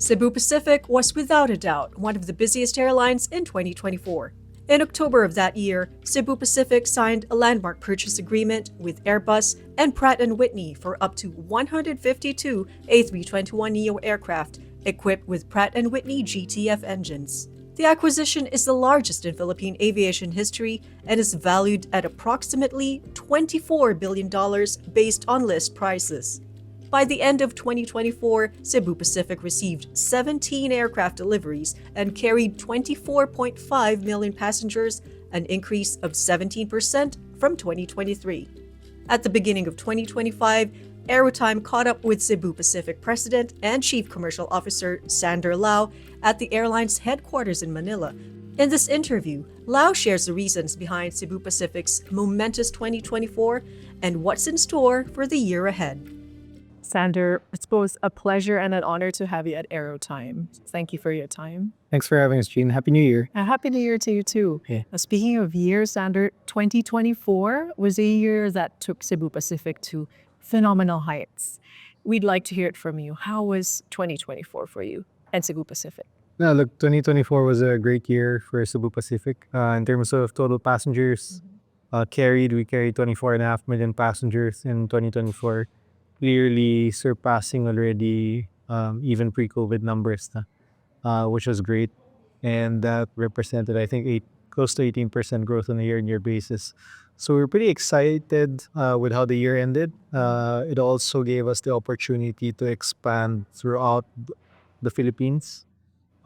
Cebu Pacific was without a doubt one of the busiest airlines in 2024. In October of that year, Cebu Pacific signed a landmark purchase agreement with Airbus and Pratt Whitney for up to 152 A321neo aircraft equipped with Pratt Whitney GTF engines. The acquisition is the largest in Philippine aviation history and is valued at approximately $24 billion based on list prices. By the end of 2024, Cebu Pacific received 17 aircraft deliveries and carried 24.5 million passengers, an increase of 17% from 2023. At the beginning of 2025, AeroTime caught up with Cebu Pacific President and Chief Commercial Officer Xander Lao at the airline's headquarters in Manila. In this interview, Lao shares the reasons behind Cebu Pacific's momentous 2024 and what's in store for the year ahead. Xander, it's both a pleasure and an honor to have you at AeroTime. Thank you for your time. Thanks for having us, Gene. Happy New Year. And Happy New Year to you too. Yeah. Speaking of years, Xander, 2024 was a year that took Cebu Pacific to phenomenal heights. We'd like to hear it from you. How was 2024 for you and Cebu Pacific? No, look, 2024 was a great year for Cebu Pacific. In terms of total passengers we carried 24.5 million passengers in 2024, clearly surpassing already even pre-COVID numbers, which was great. And that represented, I think, close to 18% growth on a year-on-year basis. So we were pretty excited with how the year ended. It also gave us the opportunity to expand throughout the Philippines.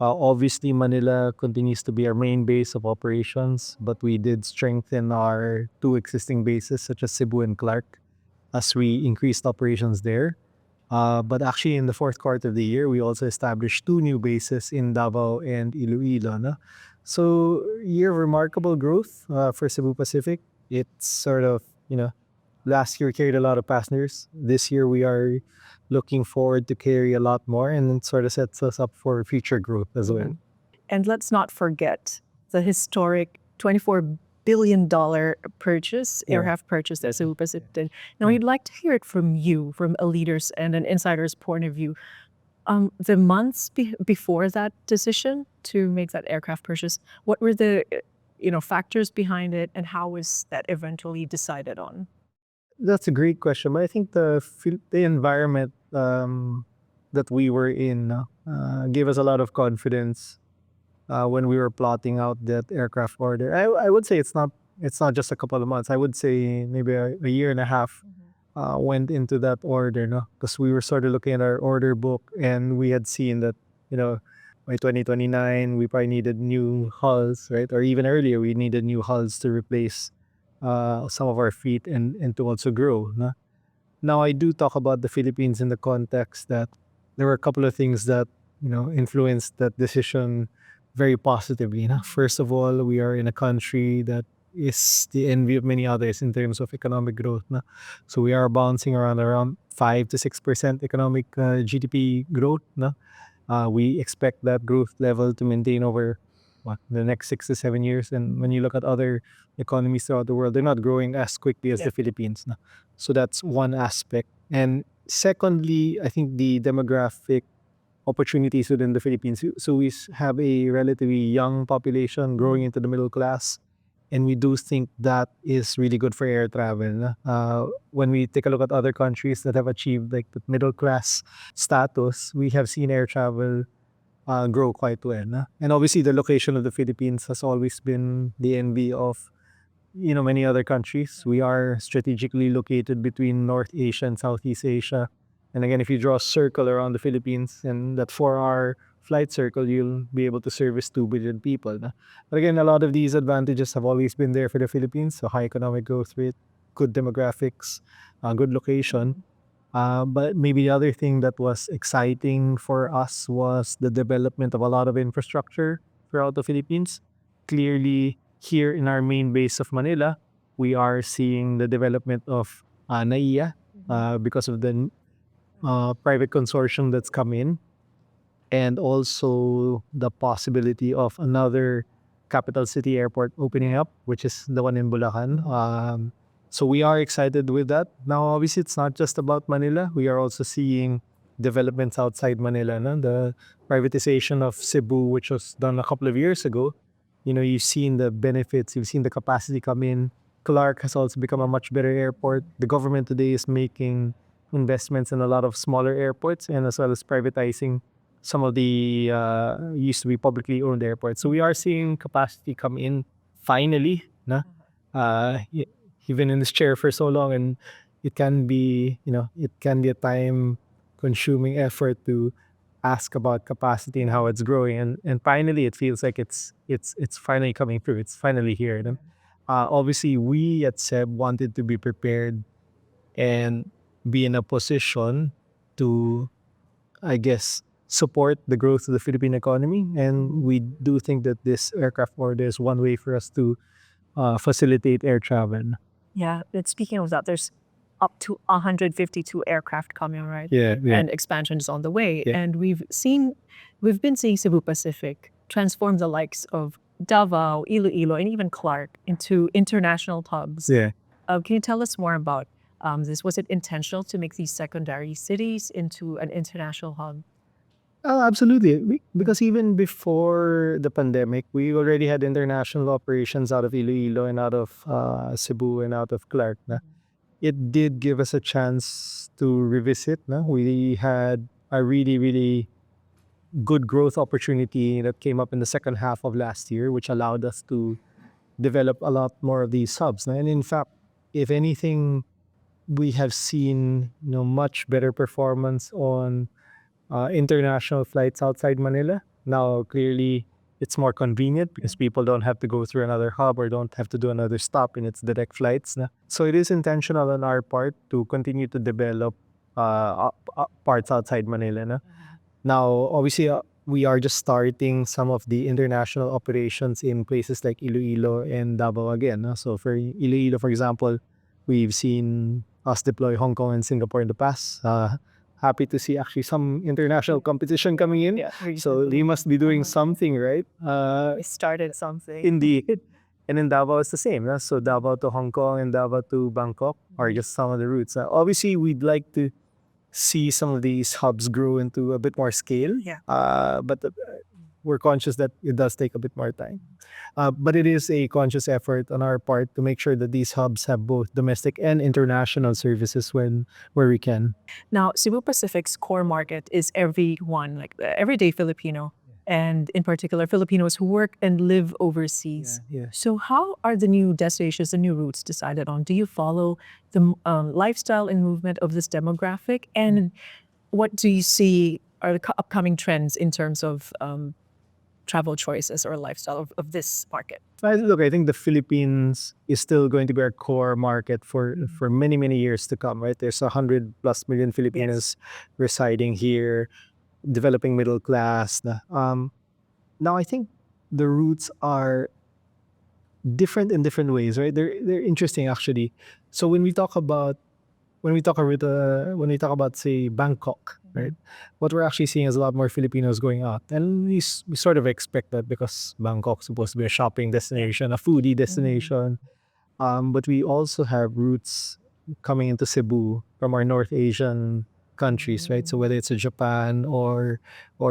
Obviously, Manila continues to be our main base of operations, but we did strengthen our two existing bases, such as Cebu and Clark, as we increased operations there. But actually, in the fourth quarter of the year, we also established two new bases in Davao and Iloilo. No? So, year of remarkable growth for Cebu Pacific. It's sort of, last year we carried a lot of passengers. This year we are looking forward to carry a lot more, and it sort of sets us up for future growth as well. And let's not forget the historic $24 billion aircraft purchase that Cebu Pacific did. Now, we'd like to hear it from you, from a leader's and an insider's point of view. The months before that decision to make that aircraft purchase, what were the factors behind it, and how was that eventually decided on? That's a great question, but I think the environment that we were in gave us a lot of confidence when we were plotting out that aircraft order. I would say it's not just a couple of months. I would say maybe a year and a half went into that order, no? Because we were sort of looking at our order book, and we had seen that by 2029 we probably needed new hulls, right? Or even earlier, we needed new hulls to replace some of our fleet and to also grow. No? Now, I do talk about the Philippines in the context that there were a couple of things that influenced that decision very positively. No? First of all, we are in a country that is the envy of many others in terms of economic growth. No? So we are bouncing around 5 to 6% economic GDP growth. No? We expect that growth level to maintain over the next 6 to 7 years. And when you look at other economies throughout the world, they're not growing as quickly as the Philippines. No? So that's one aspect. And secondly, I think the demographic opportunities within the Philippines. So we have a relatively young population growing into the middle class. And we do think that is really good for air travel. When we take a look at other countries that have achieved the middle class status, we have seen air travel grow quite well. No? And obviously, the location of the Philippines has always been the envy of many other countries. We are strategically located between North Asia and Southeast Asia. And again, if you draw a circle around the Philippines and that 4-hour flight circle, you'll be able to service 2 billion people. No? But again, a lot of these advantages have always been there for the Philippines. So high economic growth rate, good demographics, good location. But maybe the other thing that was exciting for us was the development of a lot of infrastructure throughout the Philippines. Clearly, here in our main base of Manila, we are seeing the development of NAIA because of the private consortium that's come in, and also the possibility of another capital city airport opening up, which is the one in Bulacan. So we are excited with that. Now, obviously, it's not just about Manila. We are also seeing developments outside Manila. No? The privatization of Cebu, which was done a couple of years ago, you've seen the benefits, you've seen the capacity come in. Clark has also become a much better airport. The government today is making investments in a lot of smaller airports and as well as privatizing some of the used to be publicly owned airports. So we are seeing capacity come in finally. Na? Y- Even in this chair for so long, and it can be a time consuming effort to ask about capacity and how it's growing, and finally it feels like it's finally coming through. It's finally here. No? Obviously, we at SEB wanted to be prepared and be in a position to, I guess, support the growth of the Philippine economy. And we do think that this aircraft order is one way for us to facilitate air travel. Yeah, and speaking of that, there's up to 152 aircraft coming, right? Yeah. And expansion is on the way. Yeah. And we've been seeing Cebu Pacific transform the likes of Davao, Iloilo, and even Clark into international hubs. Yeah. Can you tell us more about this? Was it intentional to make these secondary cities into an international hub? Oh, absolutely. Because even before the pandemic, we already had international operations out of Iloilo and out of Cebu and out of Clark. Na. It did give us a chance to revisit. Na. We had a really, really good growth opportunity that came up in the second half of last year, which allowed us to develop a lot more of these hubs. Na. And in fact, if anything, we have seen much better performance on international flights outside Manila. Now, clearly, it's more convenient because people don't have to go through another hub or don't have to do another stop in its direct flights. Na. So it is intentional on our part to continue to develop parts outside Manila. Na. Now, obviously, we are just starting some of the international operations in places like Iloilo and Davao again. Na. So for Iloilo, for example, we've seen us deploy Hong Kong and Singapore in the past. Happy to see actually some international competition coming in. Yeah, So they must be doing something, right? we started something. Indeed. And in Davao, it's the same. Na? So Davao to Hong Kong and Davao to Bangkok are just some of the routes. Obviously, we'd like to see some of these hubs grow into a bit more scale. Yeah. But we're conscious that it does take a bit more time. But it is a conscious effort on our part to make sure that these hubs have both domestic and international services where we can. Now, Cebu Pacific's core market is everyone, like the everyday Filipino, and in particular, Filipinos who work and live overseas. Yeah. So how are the new destinations, the new routes decided on? Do you follow the lifestyle and movement of this demographic? And what do you see are the upcoming trends in terms of travel choices or lifestyle of this market? Look, I think the Philippines is still going to be our core market for many, many years to come, right? There's 100+ million Filipinos residing here, developing middle class. Now, I think the routes are different in different ways, right? They're interesting actually. So when we talk about say Bangkok, right? What we're actually seeing is a lot more Filipinos going out, and we sort of expect that because Bangkok's supposed to be a shopping destination, a foodie destination. But we also have routes coming into Cebu from our North Asian countries, right? So whether it's Japan or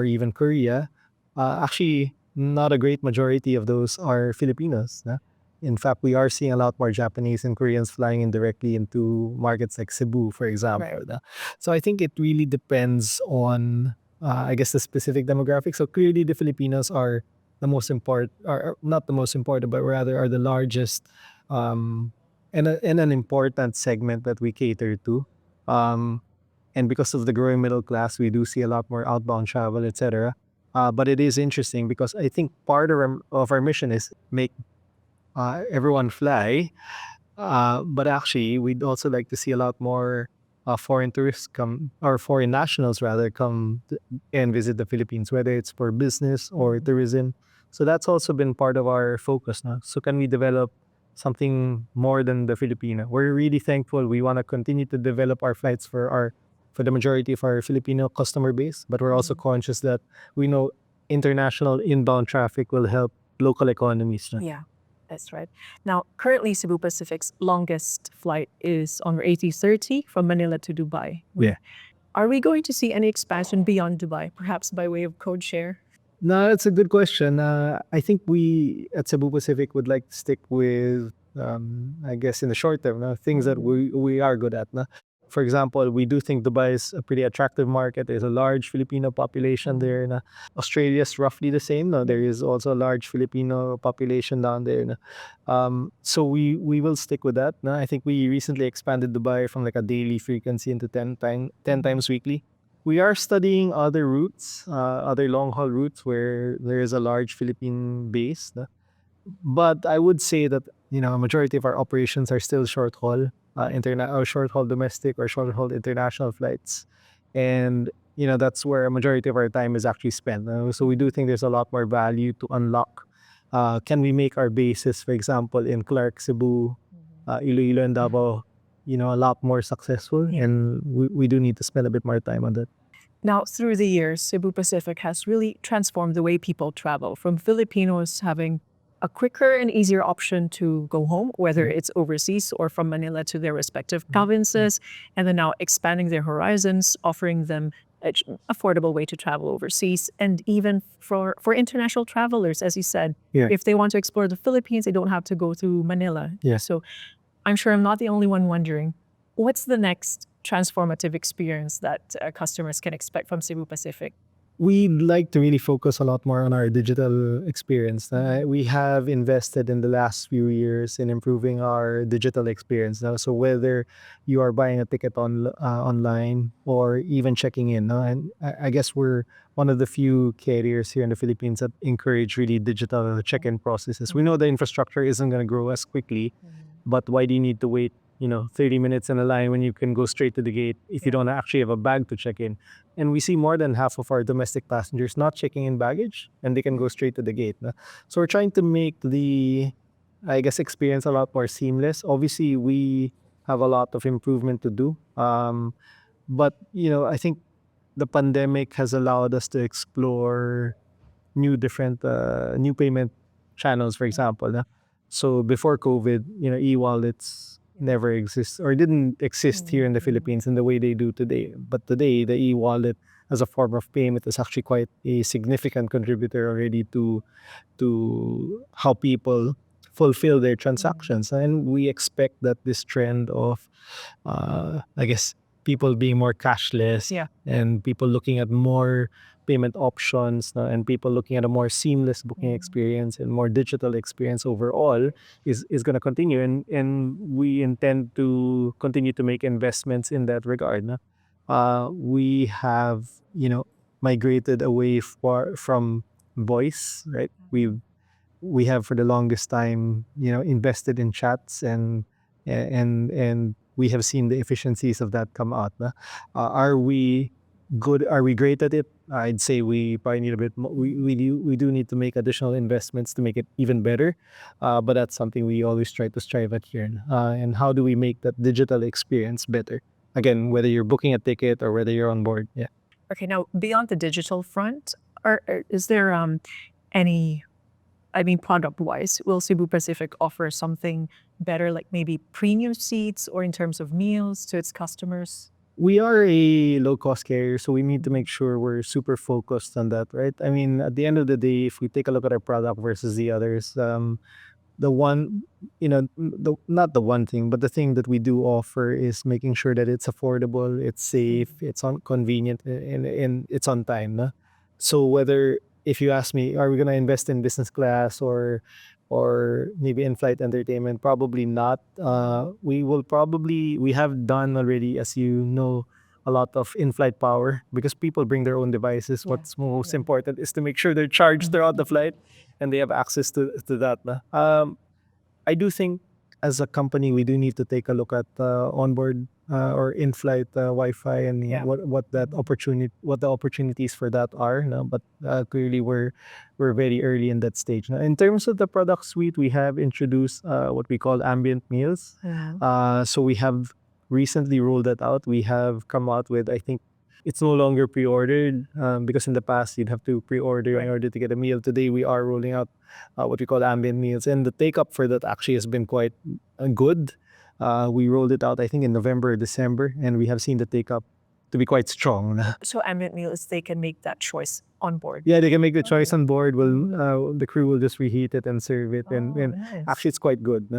even Korea, actually not a great majority of those are Filipinos. Na? In fact, we are seeing a lot more Japanese and Koreans flying in directly into markets like Cebu, for example. Right. Na? So I think it really depends on, I guess, the specific demographic. So clearly, the Filipinos are the most important, or not the most important, but rather are the largest and an important segment that we cater to. And because of the growing middle class, we do see a lot more outbound travel, etc. But it is interesting because I think part of our mission is make everyone fly. But actually, we'd also like to see a lot more foreign tourists come, or foreign nationals rather, and visit the Philippines, whether it's for business or tourism. So that's also been part of our focus now. So can we develop something more than the Filipino? We're really thankful. We want to continue to develop our flights for the majority of our Filipino customer base, but we're also conscious that we know international inbound traffic will help local economies. Na. Yeah, that's right. Now, currently, Cebu Pacific's longest flight is on AT30 from Manila to Dubai. Yeah. Are we going to see any expansion beyond Dubai, perhaps by way of code share? No, it's a good question. I think we at Cebu Pacific would like to stick with, I guess, in the short term, things that we are good at. For example, we do think Dubai is a pretty attractive market. There's a large Filipino population there. Australia is roughly the same. No? There is also a large Filipino population down there. No? So we will stick with that. No? I think we recently expanded Dubai from like a daily frequency into 10 times weekly. We are studying other routes, other long haul routes where there is a large Philippine base. But I would say that a majority of our operations are still short haul, or short haul domestic or short haul international flights, and that's where a majority of our time is actually spent. So we do think there's a lot more value to unlock. Can we make our bases, for example, in Clark, Cebu, Iloilo, and Davao, a lot more successful? And we do need to spend a bit more time on that. Now, through the years, Cebu Pacific has really transformed the way people travel, from Filipinos having a quicker and easier option to go home, whether it's overseas or from Manila to their respective provinces, and then now expanding their horizons, offering them an affordable way to travel overseas, and even for international travelers, as you said, if they want to explore the Philippines, they don't have to go through Manila. So I'm sure I'm not the only one wondering, what's the next transformative experience that customers can expect from Cebu Pacific? We'd like to really focus a lot more on our digital experience. We have invested in the last few years in improving our digital experience. So whether you are buying a ticket online or even checking in, and I guess we're one of the few carriers here in the Philippines that encourage really digital check-in processes. We know the infrastructure isn't going to grow as quickly, but why do you need to wait 30 minutes in a line when you can go straight to the gate if you don't actually have a bag to check in? And we see more than half of our domestic passengers not checking in baggage, and they can go straight to the gate. So we're trying to make the, I guess, experience a lot more seamless. Obviously, we have a lot of improvement to do. But, I think the pandemic has allowed us to explore new payment channels, for example. So before COVID, e-wallets never exist or didn't exist here in the Philippines in the way they do today. But today, the e-wallet as a form of payment is actually quite a significant contributor already to how people fulfill their transactions. And we expect that this trend of, I guess, people being more cashless and people looking at more payment options, and people looking at a more seamless booking experience and more digital experience overall is going to continue. And we intend to continue to make investments in that regard. We have, migrated away from voice, right? We have for the longest time, invested in chats, and we have seen the efficiencies of that come out. Are we good? Are we great at it? I'd say we probably need a bit more. We do need to make additional investments to make it even better. But that's something we always try to strive at here. And how do we make that digital experience better? Again, whether you're booking a ticket or whether you're on board. Yeah. Okay, now beyond the digital front, is there any, product-wise, will Cebu Pacific offer something better, like maybe premium seats or in terms of meals to its customers? We are a low-cost carrier, so we need to make sure we're super focused on that, right? I mean, at the end of the day, if we take a look at our product versus the others, the one, not the one thing, but the thing that we do offer is making sure that it's affordable, it's safe, it's convenient, and it's on time. So whether, if you ask me, are we going to invest in business class or maybe in-flight entertainment? Probably not. We have done already, as you know, a lot of in-flight power because people bring their own devices. What's most important is to make sure they're charged throughout the flight and they have access to that. I do think as a company, we do need to take a look at onboard or in-flight Wi-Fi and what the opportunities for that are. But clearly, we're very early in that stage. In terms of the product suite, we have introduced what we call ambient meals. So we have recently rolled that out. We have come out with, I think, it's no longer pre-ordered because in the past you'd have to pre-order in order to get a meal. Today we are rolling out what we call ambient meals, and the take-up for that actually has been quite good. We rolled it out, I think, in November or December, and we have seen the take-up to be quite strong. So ambient meals, they can make that choice on board. Yeah, they can make the choice on board. The crew will just reheat it and serve it, and Nice. actually, it's quite good.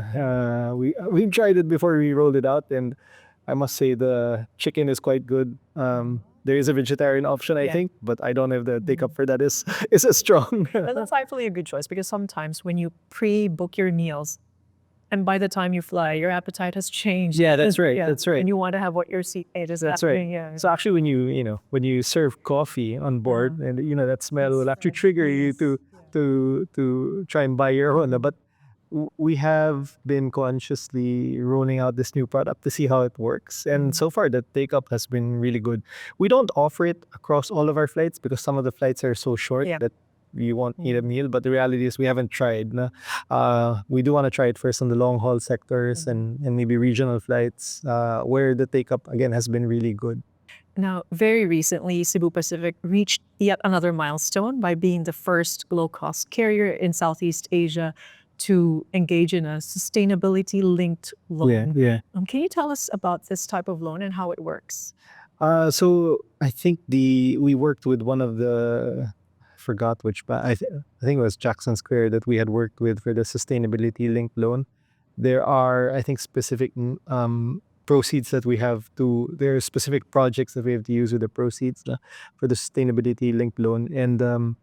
We've tried it before we rolled it out, and I must say the chicken is quite good. There is a vegetarian option, I think, but I don't know if the take up for that is is as strong. But that's actually a good choice because sometimes when you pre-book your meals, and by the time you fly, your appetite has changed. Yeah, that's right. That's right. And you want to have what your seat ate is. That's right. Yeah. So actually, when you serve coffee on board, and that smell will actually trigger you to try and buy your own. But we have been consciously rolling out this new product to see how it works, and so far the take up has been really good. We don't offer it across all of our flights because some of the flights are so short that you won't need a meal. But the reality is we haven't tried. No? We do want to try it first on the long haul sectors and maybe regional flights where the take up again has been really good. Now, very recently, Cebu Pacific reached yet another milestone by being the first low-cost carrier in Southeast Asia to engage in a sustainability-linked loan. Can you tell us about this type of loan and how it works? So I think we worked with one of the forgot which I think it was Jackson Square that we had worked with for the sustainability linked loan. There are I think specific proceeds that we have to there are specific projects that we have to use with the proceeds for the sustainability linked loan, and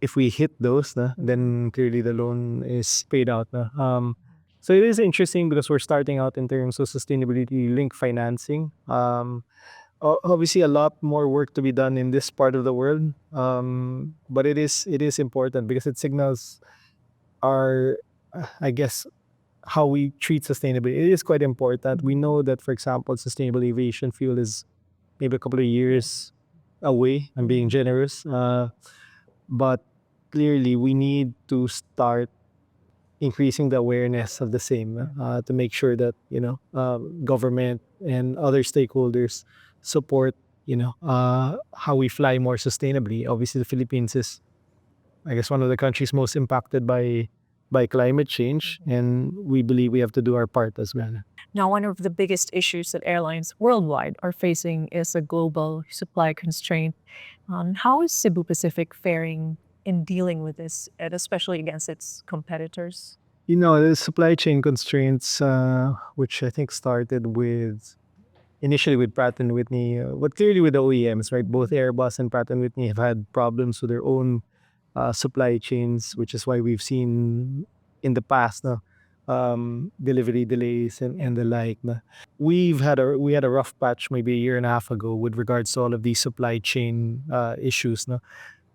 if we hit those then clearly the loan is paid out so it is interesting because we're starting out in terms of sustainability linked financing. Obviously a lot more work to be done in this part of the world, but it is important because it signals our I guess how we treat sustainability. It is quite important. We know that, for example, sustainable aviation fuel is maybe a couple of years away. I'm being generous, but clearly we need to start increasing the awareness of the same to make sure that government and other stakeholders support how we fly more sustainably. Obviously the Philippines is I guess one of the countries most impacted by climate change, and we believe we have to do our part as well. Now, one of the biggest issues that airlines worldwide are facing is a global supply constraint. How is Cebu Pacific faring in dealing with this, and especially against its competitors? The supply chain constraints, which I think started initially with Pratt and Whitney, but clearly with the OEMs, right? Both Airbus and Pratt and Whitney have had problems with their own supply chains, which is why we've seen in the past delivery delays and the like. We had a rough patch maybe a year and a half ago with regards to all of these supply chain issues.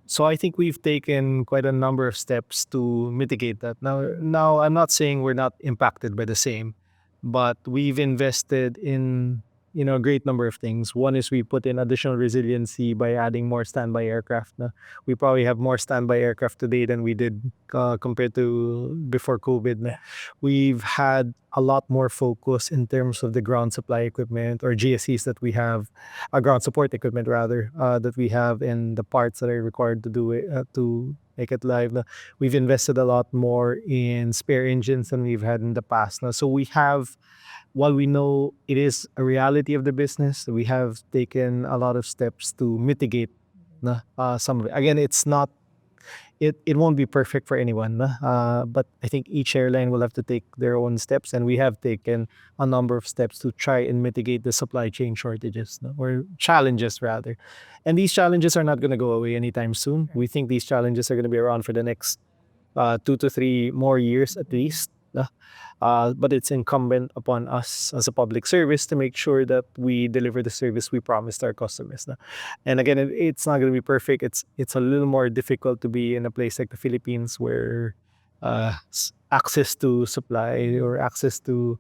So I think we've taken quite a number of steps to mitigate that. Now I'm not saying we're not impacted by the same, but we've invested in a great number of things. One is we put in additional resiliency by adding more standby aircraft. We probably have more standby aircraft today than we did compared to before COVID. We've had a lot more focus in terms of the ground supply equipment or GSEs that we have, ground support equipment rather, that we have, and the parts that are required to do it to make it live. We've invested a lot more in spare engines than we've had in the past. So we have, while we know it is a reality of the business, we have taken a lot of steps to mitigate some of it. Again, it won't be perfect for anyone, but I think each airline will have to take their own steps, and we have taken a number of steps to try and mitigate the supply chain shortages or challenges rather. And these challenges are not going to go away anytime soon. We think these challenges are going to be around for the next 2 to 3 more years at least. But it's incumbent upon us as a public service to make sure that we deliver the service we promised our customers. And again, it's not going to be perfect. It's a little more difficult to be in a place like the Philippines where access to supply or access to,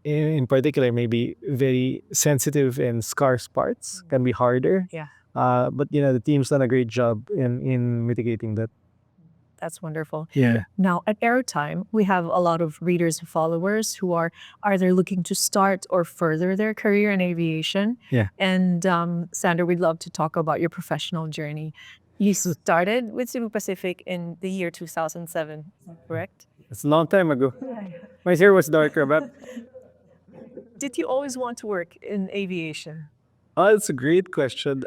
in particular, maybe very sensitive and scarce parts can be harder. But the team's done a great job in mitigating that. That's wonderful. Yeah. Now, at AeroTime, we have a lot of readers and followers who are either looking to start or further their career in aviation. Yeah. And Xander, we'd love to talk about your professional journey. You started with Cebu Pacific in the year 2007, correct? It's a long time ago. My hair was darker, but Did you always want to work in aviation? Oh, that's a great question.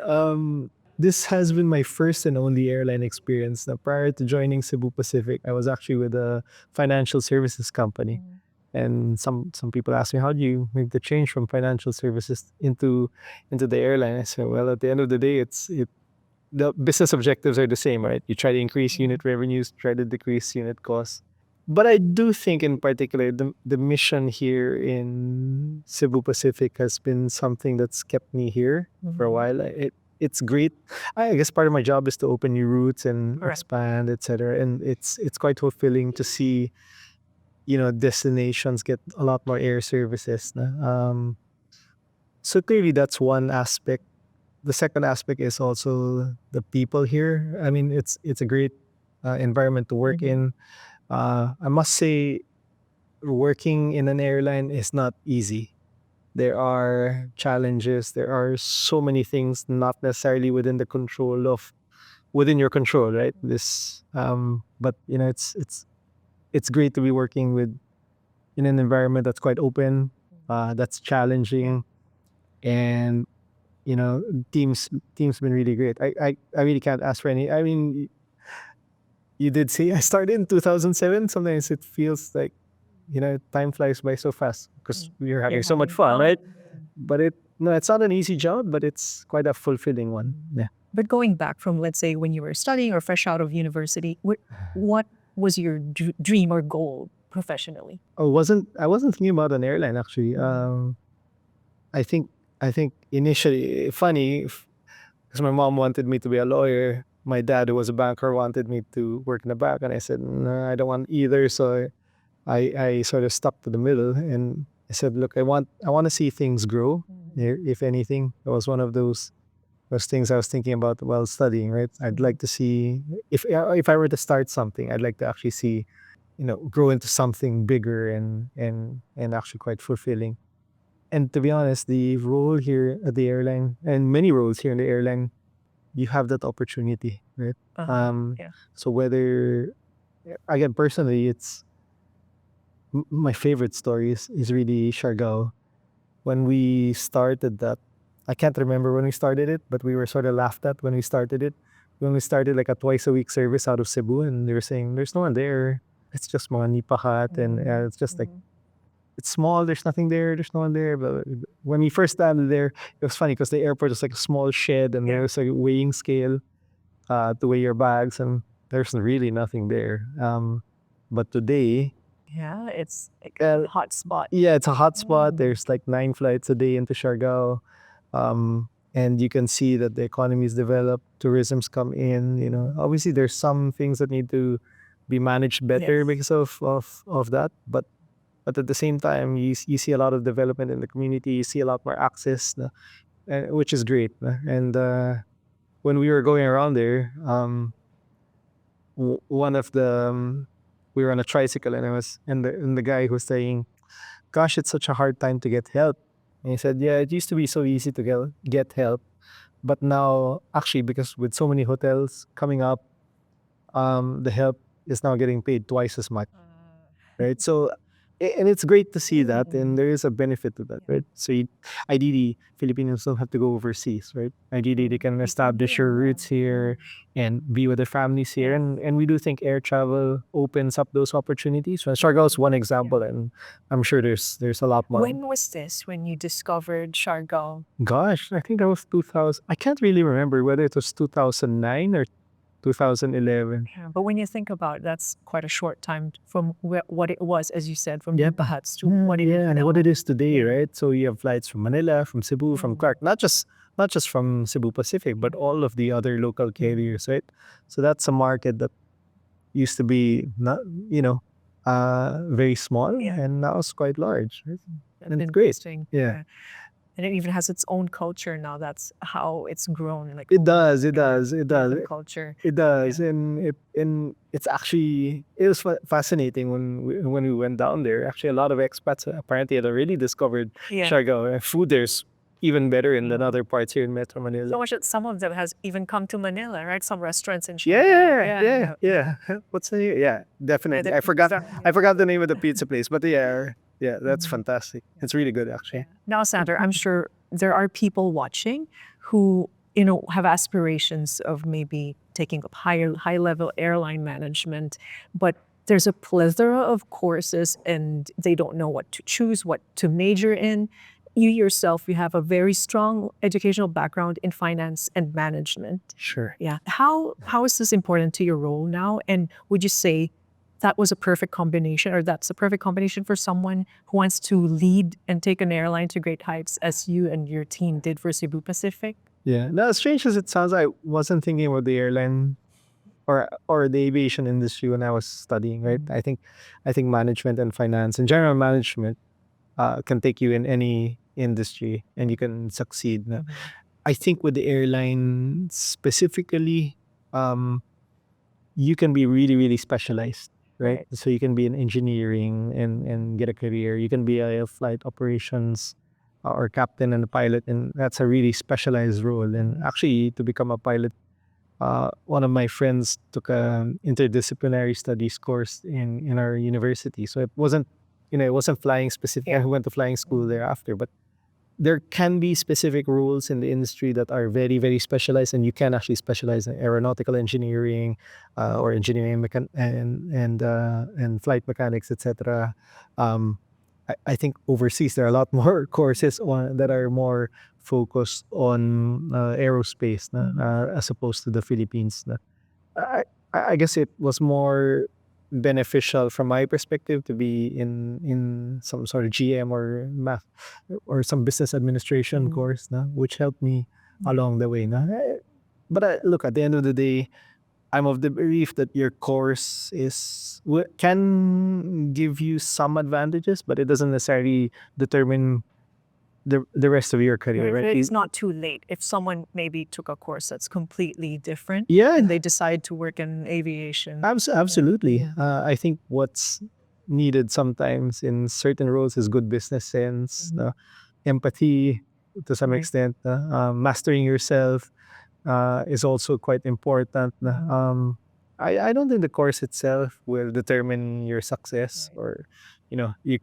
This has been my first and only airline experience. Now, prior to joining Cebu Pacific, I was actually with a financial services company. And some people ask me, how do you make the change from financial services into the airline? I said, well, at the end of the day, the business objectives are the same, right? You try to increase unit revenues, try to decrease unit costs. But I do think, in particular, the mission here in Cebu Pacific has been something that's kept me here for a while. It's great. I guess part of my job is to open new routes and Correct. expand, etc. And it's quite fulfilling to see, destinations get a lot more air services. Na. So clearly, that's one aspect. The second aspect is also the people here. I mean, it's a great environment to work in. I must say, working in an airline is not easy. There are challenges. There are so many things not necessarily within your control, right? But it's great to be working in an environment that's quite open, that's challenging, and you know, teams been really great. I really can't ask for any. I mean, you did say I started in 2007. Sometimes it feels like, time flies by so fast because we're having so much fun, right? But no, it's not an easy job, but it's quite a fulfilling one. Yeah. But going back from, let's say, when you were studying or fresh out of university, what was your dream or goal professionally? I wasn't thinking about an airline actually. I think initially funny because my mom wanted me to be a lawyer. My dad, who was a banker, wanted me to work in the bank, and I said no, I don't want either. So I sort of stuck to the middle, and I said, look, I want to see things grow. If anything, it was one of those things I was thinking about while studying. Right, I'd like to see if I were to start something, I'd like to actually see, grow into something bigger and actually quite fulfilling. And to be honest, the role here at the airline and many roles here in the airline, you have that opportunity, right? Yeah. So whether, again, personally, it's my favorite story is really Siargao. When we started that, I can't remember when we started it, but we were sort of laughed at when we started it. We only started like a twice a week service out of Cebu, and they were saying there's no one there. It's just mga nipakat, and it's just like it's small. There's nothing there. There's no one there. But when we first landed there, it was funny because the airport was like a small shed, and there was a weighing scale to weigh your bags, and there's really nothing there. But today, Yeah, it's like a hot spot. yeah, it's a hot spot. There's like 9 flights a day into Siargao. And you can see that the economy is developed, tourism's come in, Obviously there's some things that need to be managed better because of that. But at the same time, you see a lot of development in the community, you see a lot more access, which is great. And when we were going around there, one of the we were on a tricycle, and the guy was saying, gosh, it's such a hard time to get help. And he said, yeah, it used to be so easy to get help, but now actually, because with so many hotels coming up, the help is now getting paid twice as much, right? So and it's great to see that, and there is a benefit to that, right? So ideally, Filipinos don't have to go overseas, right? Ideally, they can establish your roots here and be with their families here, and we do think air travel opens up those opportunities. Well, Siargao is one example, and I'm sure there's a lot more. When was this? When you discovered Siargao? Gosh, I think that was 2000. I can't really remember whether it was 2009 or 2011. Yeah, but when you think about it, that's quite a short time from what it was, as you said, from Bahats to what it is and now. what it is today, right? So you have flights from Manila, from Cebu, from Clark, not just from Cebu Pacific, but all of the other local carriers, right? So that's a market that used to be not, very small, and now it's quite large, right? And it's great. Interesting. Yeah. And it even has its own culture now. That's how it's grown. Like It does. the culture. It does, and it's actually it was fascinating when we went down there. Actually, a lot of expats apparently had already discovered Siargao. Food there's even better than other parts here in Metro Manila. So much that some of them has even come to Manila, right? Some restaurants in Siargao. Yeah. What's the name? Yeah, definitely. I forgot the name of the pizza place, but yeah, that's fantastic. It's really good actually. Now, Xander, I'm sure there are people watching who have aspirations of maybe taking up high level airline management, but there's a plethora of courses and they don't know what to choose, what to major in. You yourself, you have a very strong educational background in finance and management. Sure. Yeah. How is this important to your role now? And would you say that was a perfect combination, or that's a perfect combination for someone who wants to lead and take an airline to great heights as you and your team did for Cebu Pacific? Yeah. Now, as strange as it sounds, I wasn't thinking about the airline or the aviation industry when I was studying. Right. I think management and finance and general management can take you in any industry and you can succeed. No? I think with the airline specifically, um, you can be really, really specialized, right? Right. So you can be in engineering and get a career. You can be a flight operations or captain and a pilot, and that's a really specialized role. And actually, to become a pilot, one of my friends took an interdisciplinary studies course in our university. So it wasn't flying specific. I went to flying school thereafter, but there can be specific rules in the industry that are very, very specialized, and you can actually specialize in aeronautical engineering or engineering and flight mechanics, etc. I think overseas there are a lot more courses that are more focused on aerospace as opposed to the Philippines. I, I guess it was more beneficial from my perspective to be in some sort of GM or math or some business administration course, which helped me along the way. But look, at the end of the day, I'm of the belief that your course can give you some advantages, but it doesn't necessarily determine the rest of your career, right? It's not too late. If someone maybe took a course that's completely different, Yeah, and they decide to work in aviation. absolutely. I think what's needed sometimes in certain roles is good business sense, empathy to some Right. extent, mastering yourself is also quite important. I don't think the course itself will determine your success, or you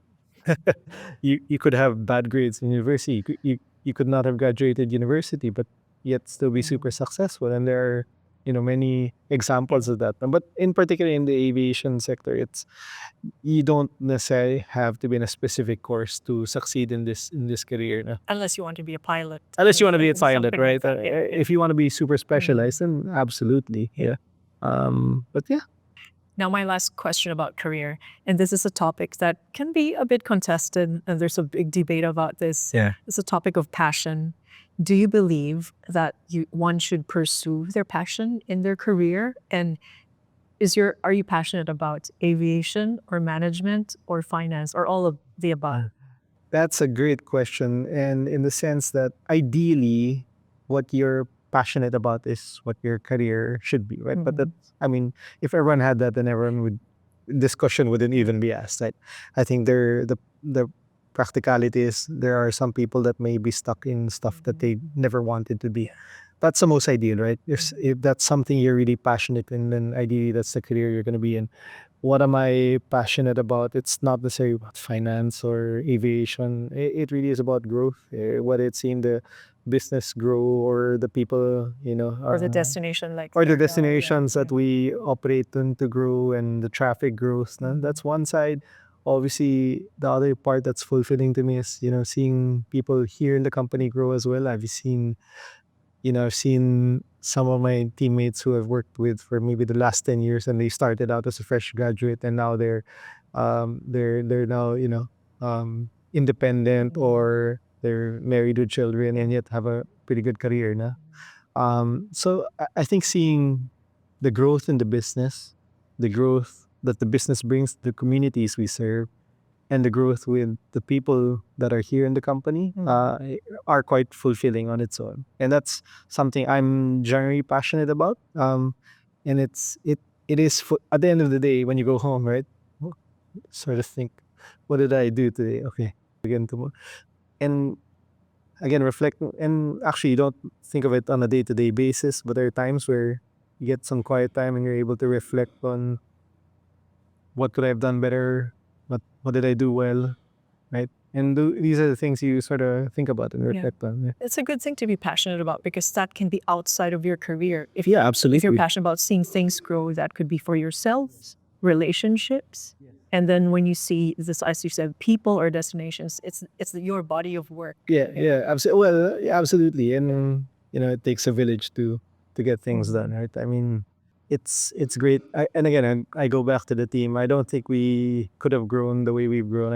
you could have bad grades in university. You could not have graduated university, but yet still be super successful. And there are many examples of that. But in particular in the aviation sector, you don't necessarily have to be in a specific course to succeed in this career. No? Unless you want to be a pilot. Unless you want to be a pilot, Something right? like that. If you want to be super specialized, then absolutely, yeah. But yeah, Now, my last question about career, and this is a topic that can be a bit contested, and there's a big debate about this. Yeah. It's a topic of passion. Do you believe that one should pursue their passion in their career? And are you passionate about aviation or management or finance or all of the above? That's a great question. And in the sense that ideally, what you're passionate about is what your career should be, right? But if everyone had that, then discussion wouldn't even be asked, right? I think the practicality is there are some people that may be stuck in stuff that they never wanted to be. That's the most ideal, right? If that's something you're really passionate in, then ideally that's the career you're going to be in. What am I passionate about? It's not necessarily about finance or aviation. It really is about growth, whether it's seeing the business grow or the people, Or the destination, like or the Florida, yeah. destinations that we operate in to grow and the traffic grows. That's one side. Obviously, the other part that's fulfilling to me is, seeing people here in the company grow as well. I've seen some of my teammates who I've worked with for maybe the last 10 years, and they started out as a fresh graduate, and now they're now, independent, or they're married with children and yet have a pretty good career na. So I think seeing the growth in the business, the growth that the business brings to the communities we serve, and the growth with the people that are here in the company are quite fulfilling on its own. And that's something I'm generally passionate about. And it is at the end of the day when you go home, right? Sort of think, what did I do today? Okay, again tomorrow, and again reflect. And actually, you don't think of it on a day-to-day basis, but there are times where you get some quiet time and you're able to reflect on what could I have done better, what did I do well, right? And these are the things you sort of think about and reflect on. Yeah, It's a good thing to be passionate about because that can be outside of your career. If absolutely. if you're passionate about seeing things grow, that could be for yourself, relationships. And then when you see this, as you said, people or destinations, it's your body of work. Absolutely. Well, yeah, absolutely. And it takes a village to get things done, right? I mean, it's great. And again, I go back to the team. I don't think we could have grown the way we've grown.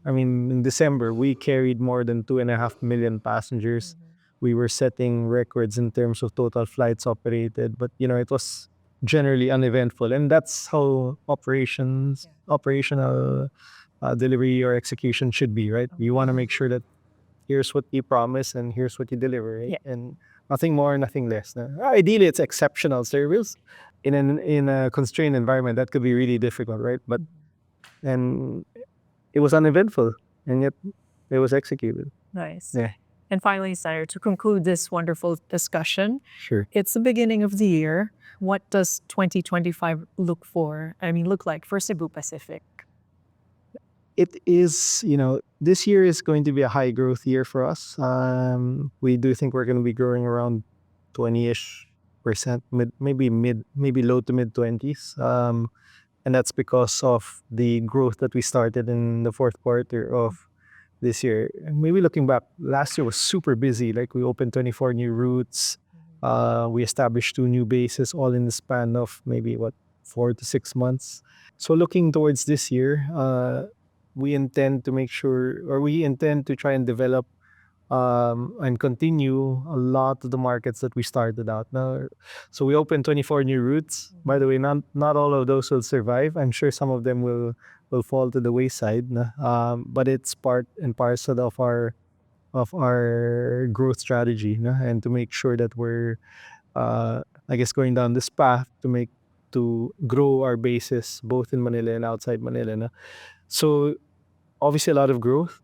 I mean, in December, we carried more than 2.5 million passengers. We were setting records in terms of total flights operated, but it was generally uneventful, and that's how operational delivery or execution should be, right? You want to make sure that here's what you promise and here's what you deliver, right? And nothing more, nothing less. Ideally, it's exceptional service. In a constrained environment, that could be really difficult, right? But and it was uneventful, and yet it was executed. Nice. Yeah. And finally, Senator, to conclude this wonderful discussion, Sure. it's the beginning of the year. What does 2025 look like for Cebu Pacific? It is, this year is going to be a high growth year for us. We do think we're going to be growing around 20-ish%, maybe low to mid 20s. And that's because of the growth that we started in the fourth quarter of this year. And maybe looking back, last year was super busy. Like we opened 24 new routes. We established 2 new bases, all in the span of maybe 4 to 6 months. So looking towards this year, we intend to try and develop and continue a lot of the markets that we started out now. So we opened 24 new routes. By the way, not all of those will survive. I'm sure some of them will fall to the wayside. But it's part and parcel of our growth strategy, and to make sure that we're going down this path to grow our bases both in Manila and outside Manila. So obviously a lot of growth.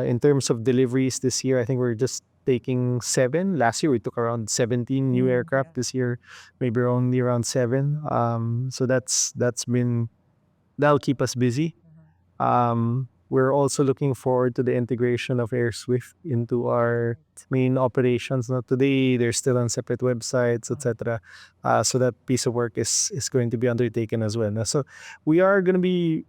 In terms of deliveries this year, I think we're just taking 7. Last year we took around 17 new aircraft. This year maybe only around 7. So that'll keep us busy. We're also looking forward to the integration of AirSwift into our main operations. Now today they're still on separate websites, etc. So that piece of work is going to be undertaken as well. So we are going to be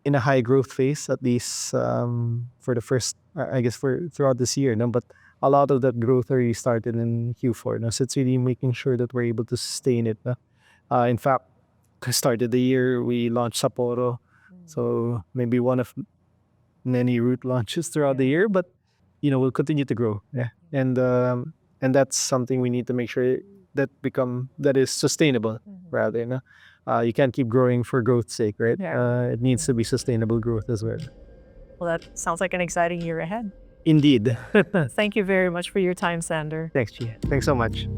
in a high growth phase, at least for the first, for throughout this year. But a lot of that growth already started in Q4. So it's really making sure that we're able to sustain it. In fact, started the year, we launched Sapporo. So maybe one of many route launches throughout the year, but we'll continue to grow. And that's something we need to make sure that is sustainable, rather. You can't keep growing for growth's sake, right? It needs to be sustainable growth as well. Well, that sounds like an exciting year ahead. Indeed. Thank you very much for your time, Xander. Thanks, Gia. Thanks so much.